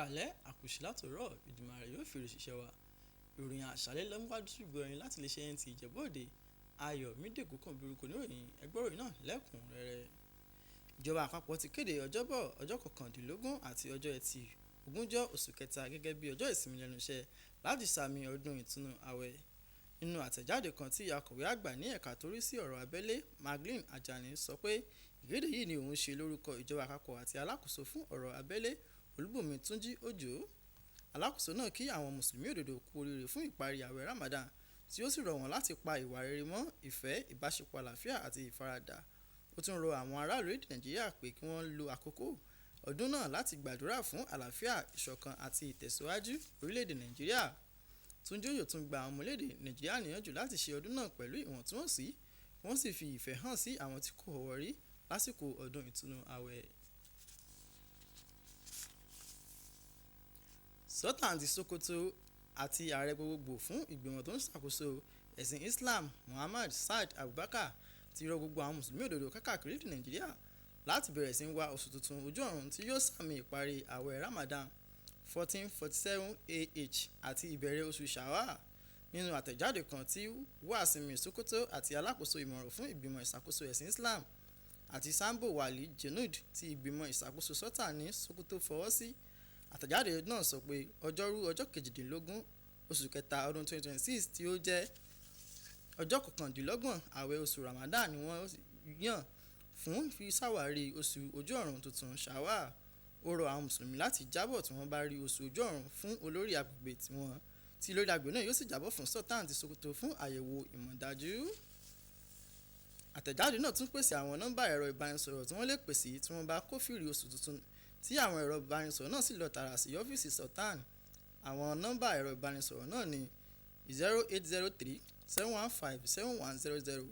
kàlẹ́ àkùsí látòrọ̀ Èdùmàrè yóò fèrè ṣiṣẹ́ wa. Ìròyìn àṣálẹ́ lọ́múwájú gbọ̀yìn láti lè ṣe NTA Ìjẹ̀bú Òde. Ayọ̀mídé Ògúnkànbírúkọ níròyìn ẹgbọ́ròyìn náà lẹ́kùnrẹ́rẹ́. Ìjọba àpapọ̀ ti kéde ọjọ́bọ̀ ọjọ́ 19 àti ọjọ́ ẹtì 20 oṣù kẹta gẹ́gẹ́ bí ọjọ́ ìsinmi lẹ́nu iṣẹ́ láti sàmì ọdún ìtúnu àwẹ̀. Nínú àtẹ̀jáde kan tí akọ̀wé àgbà ní ẹ̀ka tó rí sí ọ̀rọ̀ abẹ́lé Magdalene Ajani sọ pé ìkéde yìí ni òun ṣe lórúkọ ìjọba àpapọ̀ àti alákòóso fún ọ̀rọ̀ abẹ́lé Olúbùnmi Túnjí Òjó. Alákòóso náà kí àwọn mùsùlùmí òdodo kú oríire fún ìparí àwẹ̀ Ramadan tí ó sì rọ̀ wọ́n láti pa ìwà rere mọ́ ìfẹ́, ìbáṣepọ̀ àlàáfíà àti ìfaradà. Ó tún rọ àwọn aráàlú èdè Nàìjíríà pé kí wọ́n lo àkókò ọdún náà láti gbàdúrà fún àlàáfíà, ìṣọ̀kan àti ìtẹ̀síwájú orílẹ̀-èdè Nàìjíríà. Túnjí Òjó tún gba àwọn ọmọ orílẹ̀-èdè Nàìjíríà níyànjú láti ṣe ọdún náà pẹ̀lú ìwọ̀ntúnwọ̀nsì, wọ́n sì fi ìfẹ́ hàn sí àwọn tí kò wọ̀ rí lásìkò ọdún ìtúnu àwẹ̀. Sultan ti Sokoto àti ààrẹ gbogbogbò fún ìgbìmọ̀ tó ń ṣàkóso ẹ̀sìn Islam Muhammad Saad Abubakar ti rọ gbogbo àwọn mùsùlùmí òdodo káàkiri èdè Nàìjíríà láti bẹ̀rẹ̀ sí wá oṣù tuntun ojú ọ̀run tí yóò sàmì ìparí àwẹ̀ Ramadan 1447 AH àti ìbẹ̀rẹ̀ oṣù Shawwal. Nínú àtẹ̀jáde kan tí Wàsímì Sokoto àti alákòóso ìmọ̀ràn fún ìgbìmọ̀ ìṣàkóso ẹ̀sìn Islam àti Sambo Wali Junaid ti ìgbìmọ̀ ìṣàkóso Sultan ní Sokoto fọwọ́ sí, àtẹ̀jáde náà sọ pé ọjọ́rú ọjọ́ 18 oṣù kẹta ọdún 2026 tí ó jẹ́ ọjọ́ 29 àwẹ̀ oṣù Ramadan ni wọ́n yàn fún fi ṣàwárí oṣù ojú ọ̀run tuntun Shawwal. Ó rọ àwọn mùsùlùmí láti jábọ̀ tí wọ́n bá rí oṣù ojú ọ̀run fún olórí agbègbè tí olórí agbègbè náà yóò sì jábọ̀ fún Sultan ti Sokoto fún àyẹ̀wò ìmọ̀dájú. Àtẹ̀jáde náà tún pèsè àwọn nọ́mbà ẹ̀rọ ìbánisọ̀rọ̀ tí wọ́n lè pè sí tí wọ́n bá kófìrí oṣù tuntun tí àwọn ẹ̀rọ ìbánisọ̀rọ̀ náà sì lọ tààrà sí ọ́fíìsì Sultan. Àwọn nọ́mbà ẹ̀rọ ìbánisọ̀rọ̀ náà ni 0803 715 7100,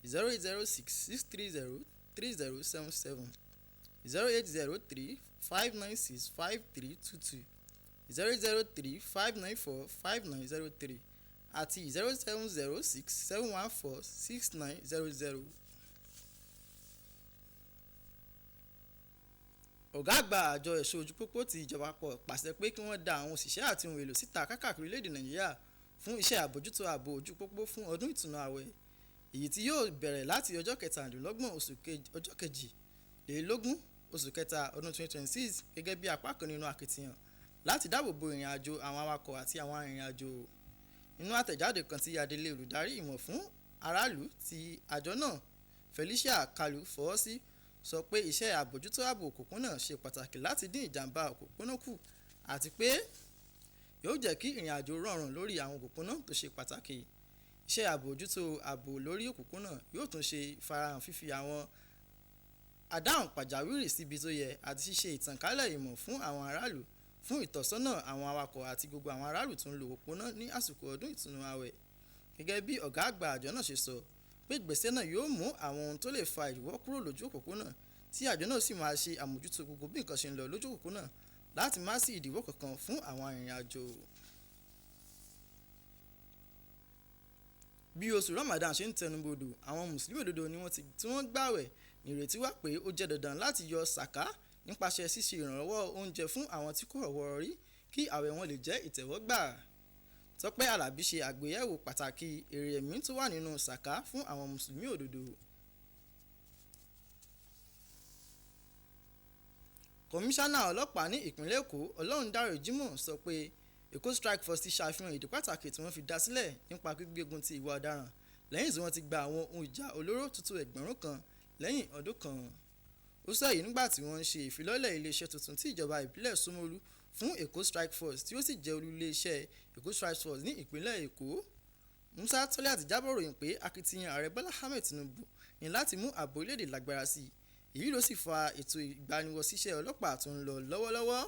0806 630 3077, 0803 596 5322, 003 594 5903 àti 0706 714 6900. Ọ̀gá àgbà àjọ ẹ̀ṣọ́ ojú pópó ti ìjọba àpapọ̀ pàṣẹ pé kí wọ́n dá àwọn òṣìṣẹ́ àti ohun èlò síta káàkiri orílẹ̀-èdè Nàìjíríà fún iṣẹ́ àbójútó ààbò ojú pópó fún ọdún ìtúnu àwẹ̀, èyí tí yóò bẹ̀rẹ̀ láti ọjọ́ 27 oṣù kẹta ọdún 2026 gẹ́gẹ́ bí apá kan nínú akitiyan láti dáàbò bo ìrìn àjò àwọn awakọ̀ àti àwọn arìnrìn-àjò. Nínú àtẹ̀jáde kan tí adelé olùdarí ìmọ̀ fún aráàlú ti àjọ náà Felicia Kalu fọwọ́ sí sọ pé iṣẹ́ àbójútó ààbò òpópónà ṣe pàtàkì láti dín ìjàmbá òpópónà kù àti pé yóò jẹ́ kí ìrìn àjò rọrùn lórí àwọn òpópónà tó ṣe pàtàkì. Iṣẹ́ àbójútó ààbò lórí òpópónà yóò tún ṣe ìfarahàn fífi àwọn àdáhùn pàjáwìrì síbi tó yẹ àti ṣíṣe ìtànkálẹ̀ ìmọ̀ fún àwọn aráàlú fún ìtọ́sọ́nà àwọn awakọ̀ àti gbogbo àwọn aráàlú tó ń lo òpópónà ní àsìkò ọdún ìtúnu àwẹ̀. Gẹ́gẹ́ bí ọ̀gá àgbà àjọ náà ṣe sọ pé ìgbésẹ̀ náà yóò mú àwọn ohun tó lè fa ìdíwọ́ kúrò lójú òpópónà tí àjọ náà sì máa ṣe àmójútó gbogbo bí nǹkan ṣe ń lọ lójú òpópónà láti má sí ìdíwọ́ kankan fún àwọn arìnrìn-àjò. Bí oṣù Ramadan ṣe ń tẹnubodò, àwọn mùsùlùmí òdodo ni tí wọ́n gbààwẹ̀ nírètí wà pé ó jẹ́ dandan láti yọ sàká nípasẹ̀ ṣíṣe ìrànlọ́wọ́ oúnjẹ fún àwọn tí kò rọ́wọ́ rí kí àwẹ̀ wọn lè jẹ́ ìtẹ́wọ́gbà. Tọ́pẹ́ Àlàbí ṣe àgbéyẹ̀wò pàtàkì èrè ẹ̀mí tó wà nínú sàká fún àwọn mùsùlùmí òdodo. Kọmíṣánná ọlọ́pàá ní ìpínlẹ̀ Èkó Ọlọ́rundáre Jimoh sọ pé Èkó Strike Force ti ṣàfihàn ìdí pàtàkì tí wọ́n fi dá sílẹ̀ nípa gbígbógun ti ìwà ọ̀daràn lẹ́yìn tí wọ́n ti gba àwọn ohun ìjà olóró tuntun 1000 kan lẹ́yìn ọdún kan. Ó sọ èyí nígbà tí wọ́n ń ṣe ìfilọ́lẹ̀ iléeṣẹ́ tuntun tí ìjọba ìbílẹ̀ Ṣómólú fún Èkó Strike Force tí ó sì jẹ́ olú iléeṣẹ́ Èkó Strike Force ní ìpínlẹ̀ Èkó. Musa Toliat jábọ̀ ròyìn pé akitiyan ààrẹ Bọ́lá Ahmed Tinubu ní láti mú ààbò orílẹ̀-èdè lágbára sí i, èyí ló sì fa ètò ìgbaniwọ̀síṣẹ́ ọlọ́pàá tó ń lọ lọ́wọ́lọ́wọ́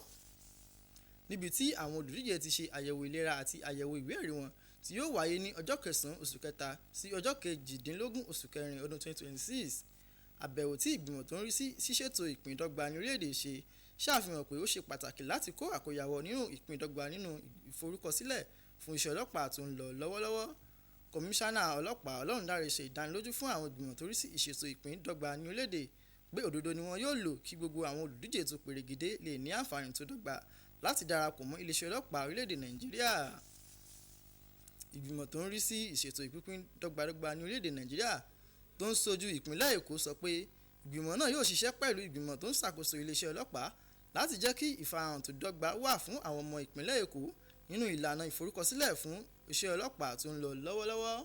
níbi tí àwọn olùdíje ti ṣe àyẹ̀wò ìlera àti àyẹ̀wò ìwé-ẹ̀rí wọn tí yóò wáyé ní ọjọ́ 9 oṣù kẹta sí ọjọ́ 18 oṣù kẹrin ọdún 2026. Àbẹ̀wò tí ìgbìmọ̀ tó ń rí sí ṣíṣètò ìpín ìdọ́gba ní orílẹ̀-èdè ṣe ṣàfihàn pé ó ṣe pàtàkì láti kó àkóyawọ́ nínú ìpín ìdọ́gba nínú ìforúkọsílẹ̀ fún iṣẹ́ ọlọ́pàá tó ń lọ lọ́wọ́lọ́wọ́. Kọmíṣánná ọlọ́pàá Ọlọ́rundáre ṣe ìdánilójú fún àwọn ìgbìmọ̀ tó rí sí ìṣètò ìpín ìdọ́gba ní orílẹ̀-èdè pé òdodo ni wọn yóò lò kí gbogbo àwọn olùdíje tó perégedé lè ní àǹfààní tó dọ́gba láti darapọ̀ mọ́ iléeṣẹ́ ọlọ́pàá orílẹ̀-èdè Nàìjíríà. Ìgbìmọ̀ tó ń rí sí ìṣètò ìpínpín dọ́gbadọ́gba ní orílẹ̀-èdè Nàìjíríà tó ń sojú ìpínlẹ̀ Èkó sọ pé ìgbìmọ̀ náà yóò ṣiṣẹ́ pẹ̀lú ìgbìmọ̀ tó ń ṣàkóso iléeṣẹ́ ọlọ́pàá láti jẹ́ kí ìfarahàn tó dọ́gba wà fún àwọn ọmọ ìpínlẹ̀ Èkó nínú ìlànà ìforúkọsílẹ̀ fún iṣẹ́ ọlọ́pàá tó ń lọ lọ́wọ́lọ́wọ́.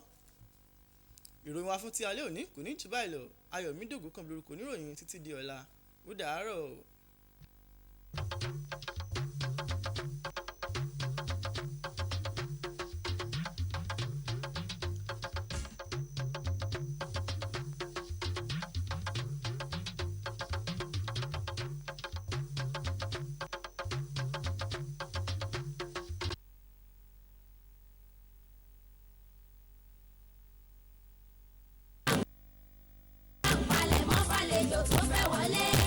Ìròyìn wa fún ti alẹ́ òní kò ní jù báyìí lọ. Ayọ̀mídé Ògúnkànmí lórúkọ oníròyìn títí di ọ̀la. Ó dàárọ̀. Àlejò tó fẹ́ wọlé.